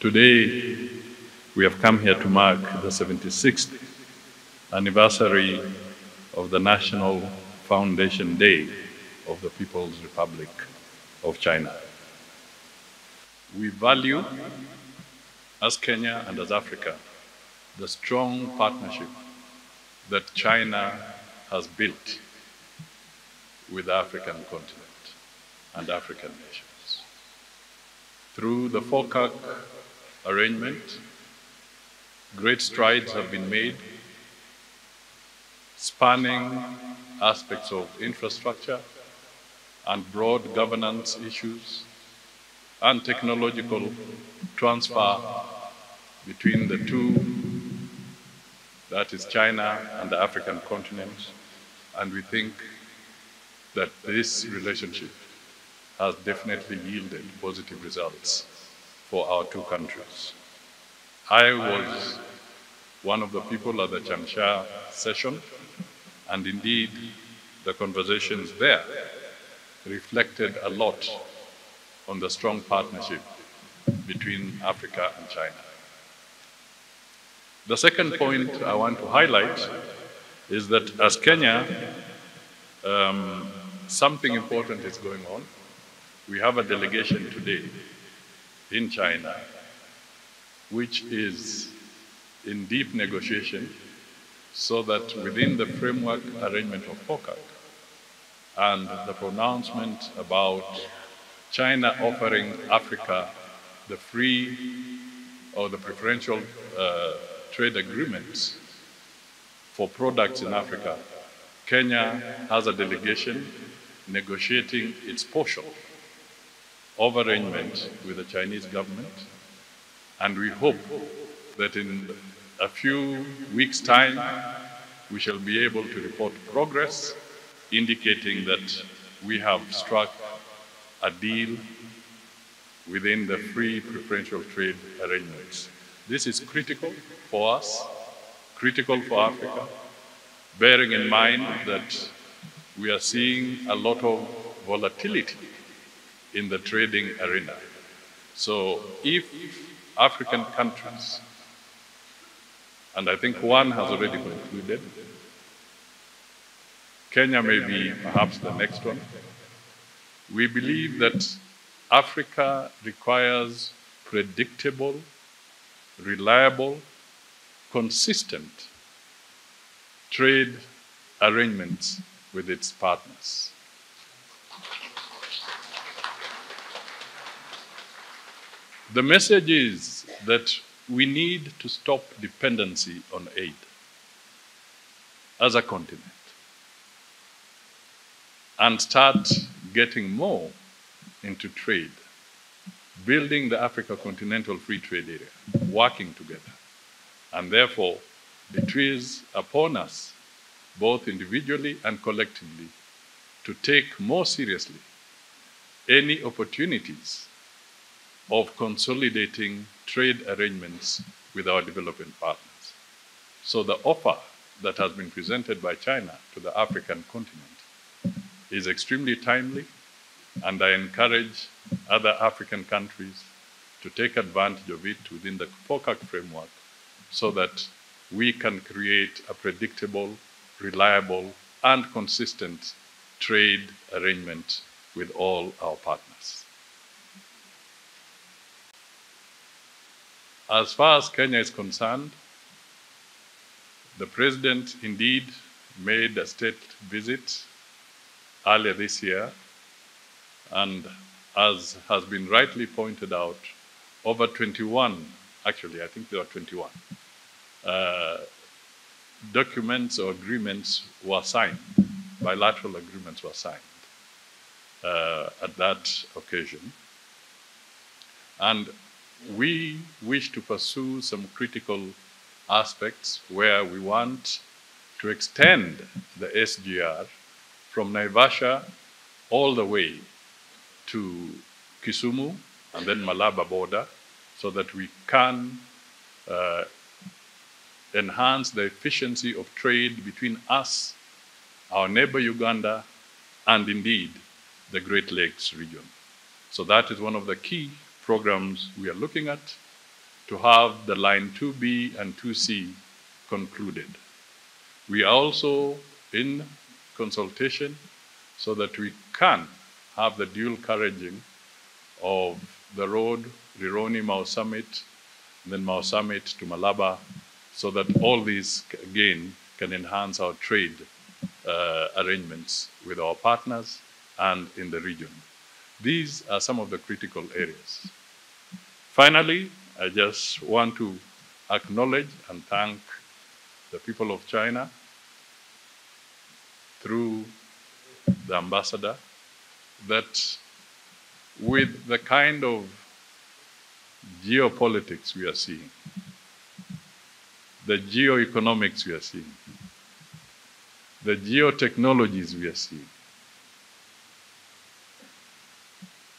Today, we have come here to mark the 76th anniversary of the National Foundation Day of the People's Republic of China. We value, as Kenya and as Africa, the strong partnership that China has built with the African continent and African nations. Through the FOCAC arrangement, great strides have been made, spanning aspects of infrastructure and broad governance issues and technological transfer between the two, that is China and the African continent, and we think that this relationship has definitely yielded positive results for our two countries. I was one of the people at the Changsha session, and indeed the conversations there reflected a lot on the strong partnership between Africa and China. The second point I want to highlight is that as Kenya, something important is going on. We have a delegation today in China, which is in deep negotiation so that within the framework arrangement of FOCAC and the pronouncement about China offering Africa the free or the preferential trade agreements for products in Africa, Kenya has a delegation negotiating its portion of arrangement with the Chinese government, and we hope that in a few weeks' time we shall be able to report progress indicating that we have struck a deal within the free preferential trade arrangements. This is critical for us, critical for Africa, bearing in mind that we are seeing a lot of volatility in the trading arena. So if African countries, and I think one has already concluded, Kenya may be perhaps the next one, we believe that Africa requires predictable, reliable, consistent trade arrangements with its partners. The message is that we need to stop dependency on aid as a continent and start getting more into trade, building the Africa Continental Free Trade Area, working together. And therefore, it is upon us, both individually and collectively, to take more seriously any opportunities of consolidating trade arrangements with our developing partners. So the offer that has been presented by China to the African continent is extremely timely, and I encourage other African countries to take advantage of it within the FOCAC framework so that we can create a predictable, reliable, and consistent trade arrangement with all our partners. As far as Kenya is concerned, the President indeed made a state visit earlier this year, and as has been rightly pointed out, over 21, actually I think there were 21, documents or agreements were signed, bilateral agreements were signed at that occasion. And we wish to pursue some critical aspects where we want to extend the SGR from Naivasha all the way to Kisumu and then Malaba border so that we can enhance the efficiency of trade between us, our neighbor Uganda, and indeed the Great Lakes region. So that is one of the key programs we are looking at, to have the line 2B and 2C concluded. We are also in consultation so that we can have the dual carriaging of the road Rironi-Mau Summit, then Mau Summit to Malaba, so that all these, again, can enhance our trade arrangements with our partners and in the region. These are some of the critical areas. Finally, I just want to acknowledge and thank the people of China through the ambassador that with the kind of geopolitics we are seeing, the geoeconomics we are seeing, the geotechnologies we are seeing,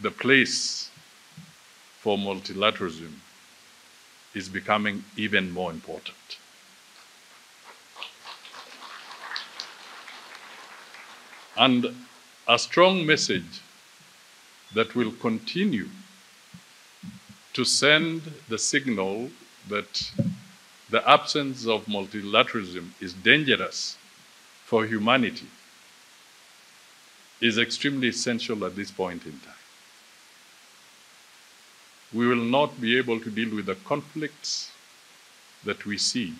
the place for multilateralism is becoming even more important. And a strong message that will continue to send the signal that the absence of multilateralism is dangerous for humanity is extremely essential at this point in time. We will not be able to deal with the conflicts that we see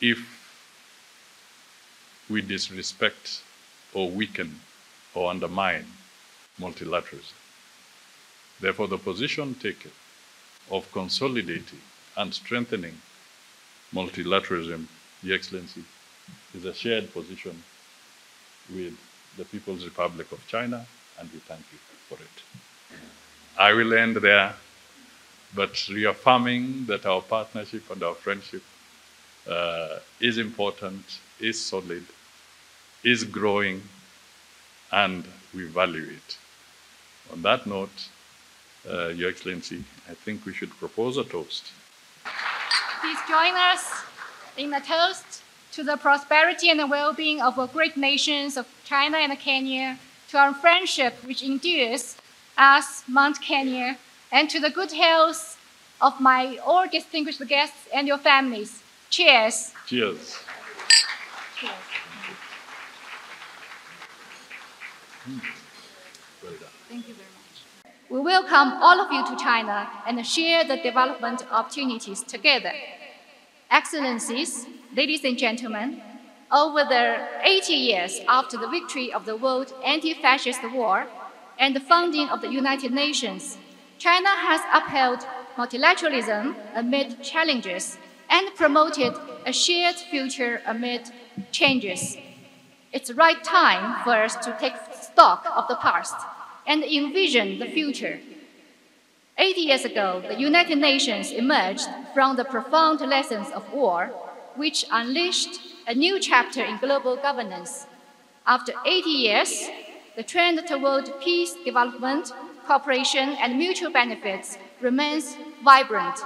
if we disrespect or weaken or undermine multilateralism. Therefore, the position taken of consolidating and strengthening multilateralism, Your Excellency, is a shared position with the People's Republic of China, and we thank you for it. I will end there, but reaffirming that our partnership and our friendship is important, is solid, is growing, and we value it. On that note, Your Excellency, I think we should propose a toast. Please join us in a toast to the prosperity and the well-being of our great nations of China and Kenya, to our friendship which endures as Mount Kenya, and to the good health of my all distinguished guests and your families. Cheers. Cheers. Cheers. Well done. Thank you very much. We welcome all of you to China and share the development opportunities together. Excellencies, ladies and gentlemen, over the 80 years after the victory of the World Anti-Fascist War and the founding of the United Nations, China has upheld multilateralism amid challenges and promoted a shared future amid changes. It's the right time for us to take stock of the past and envision the future. 80 years ago, the United Nations emerged from the profound lessons of war, which unleashed a new chapter in global governance. After 80 years, the trend toward peace, development, cooperation, and mutual benefits remains vibrant.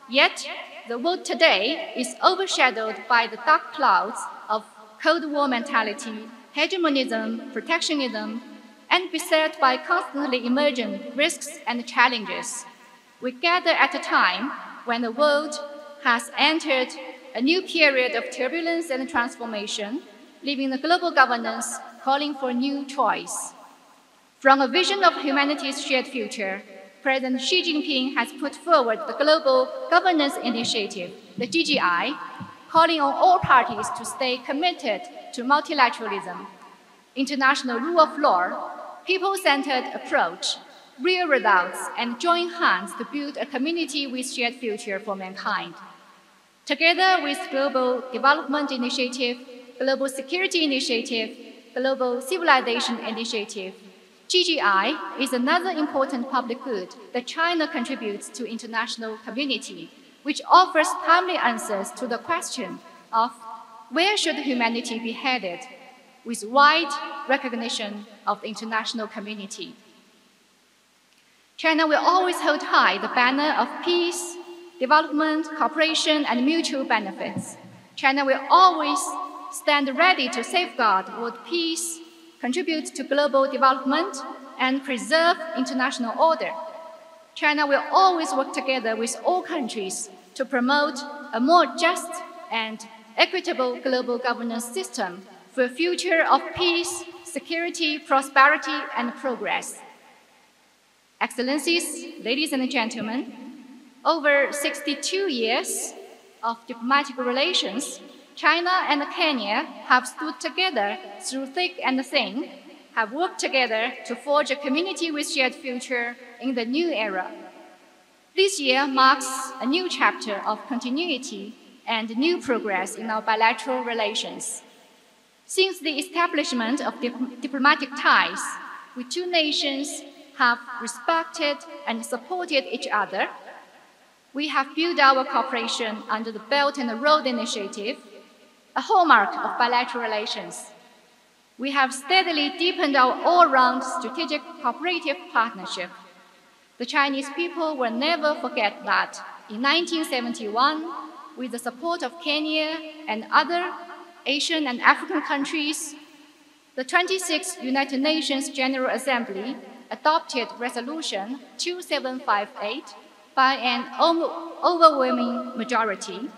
Yet, the world today is overshadowed by the dark clouds of Cold War mentality, hegemonism, protectionism, and beset by constantly emerging risks and challenges. We gather at a time when the world has entered a new period of turbulence and transformation, leaving the global governance calling for new choice. From a vision of humanity's shared future, President Xi Jinping has put forward the Global Governance Initiative, the GGI, calling on all parties to stay committed to multilateralism, international rule of law, people-centered approach, real results, and join hands to build a community with shared future for mankind. Together with Global Development Initiative, Global Security Initiative, Global Civilization Initiative, GGI is another important public good that China contributes to international community, which offers timely answers to the question of where should humanity be headed, with wide recognition of the international community. China will always hold high the banner of peace, development, cooperation, and mutual benefits. China will always stand ready to safeguard world peace, contribute to global development, and preserve international order. China will always work together with all countries to promote a more just and equitable global governance system for a future of peace, security, prosperity, and progress. Excellencies, ladies and gentlemen, over 62 years of diplomatic relations, China and Kenya have stood together through thick and thin, have worked together to forge a community with shared future in the new era. This year marks a new chapter of continuity and new progress in our bilateral relations. Since the establishment of diplomatic ties, we two nations have respected and supported each other. We have built our cooperation under the Belt and Road Initiative, a hallmark of bilateral relations. We have steadily deepened our all-round strategic cooperative partnership. The Chinese people will never forget that in 1971, with the support of Kenya and other Asian and African countries, the 26th United Nations General Assembly adopted Resolution 2758 by an overwhelming majority,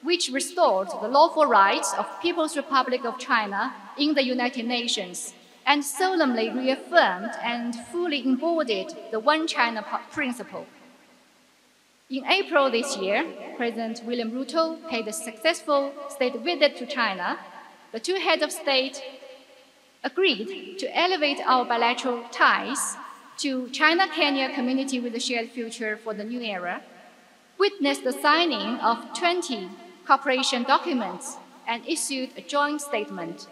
which restored the lawful rights of People's Republic of China in the United Nations and solemnly reaffirmed and fully embodied the One China principle. In April this year, President William Ruto paid a successful state visit to China. The two heads of state agreed to elevate our bilateral ties to China-Kenya community with a shared future for the new era, witnessed the signing of 20 cooperation documents, and issued a joint statement.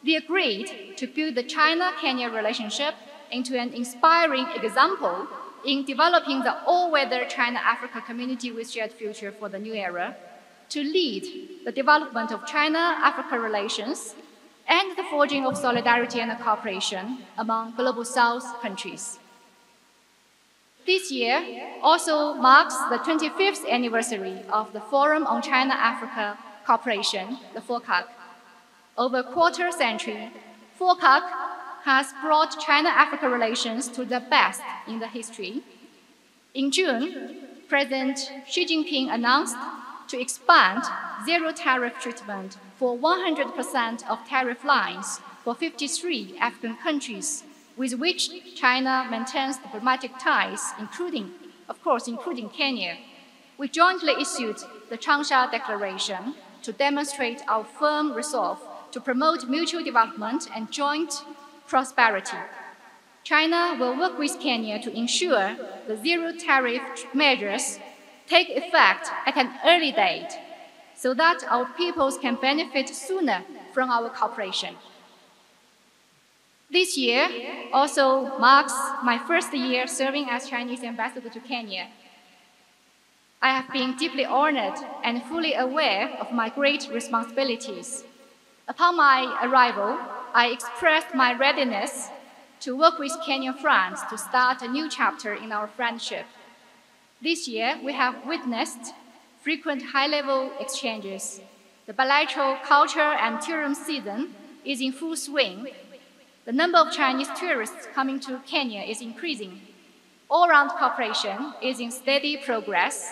They agreed to build the China-Kenya relationship into an inspiring example in developing the all-weather China-Africa community with shared future for the new era, to lead the development of China-Africa relations and the forging of solidarity and cooperation among Global South countries. This year also marks the 25th anniversary of the Forum on China-Africa Cooperation, the FOCAC. Over a quarter century, FOCAC has brought China-Africa relations to the best in the history. In June, President Xi Jinping announced to expand zero-tariff treatment for 100% of tariff lines for 53 African countries with which China maintains diplomatic ties, including Kenya. We jointly issued the Changsha Declaration to demonstrate our firm resolve to promote mutual development and joint prosperity. China will work with Kenya to ensure the zero-tariff measures take effect at an early date so that our peoples can benefit sooner from our cooperation. This year also marks my first year serving as Chinese ambassador to Kenya. I have been deeply honored and fully aware of my great responsibilities. Upon my arrival, I expressed my readiness to work with Kenyan friends to start a new chapter in our friendship. This year, we have witnessed frequent high-level exchanges. The bilateral culture and tourism season is in full swing. The number of Chinese tourists coming to Kenya is increasing. All-round cooperation is in steady progress.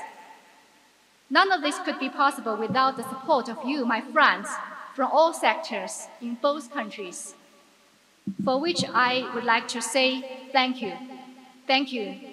None of this could be possible without the support of you, my friends, from all sectors in both countries, for which I would like to say thank you. Thank you.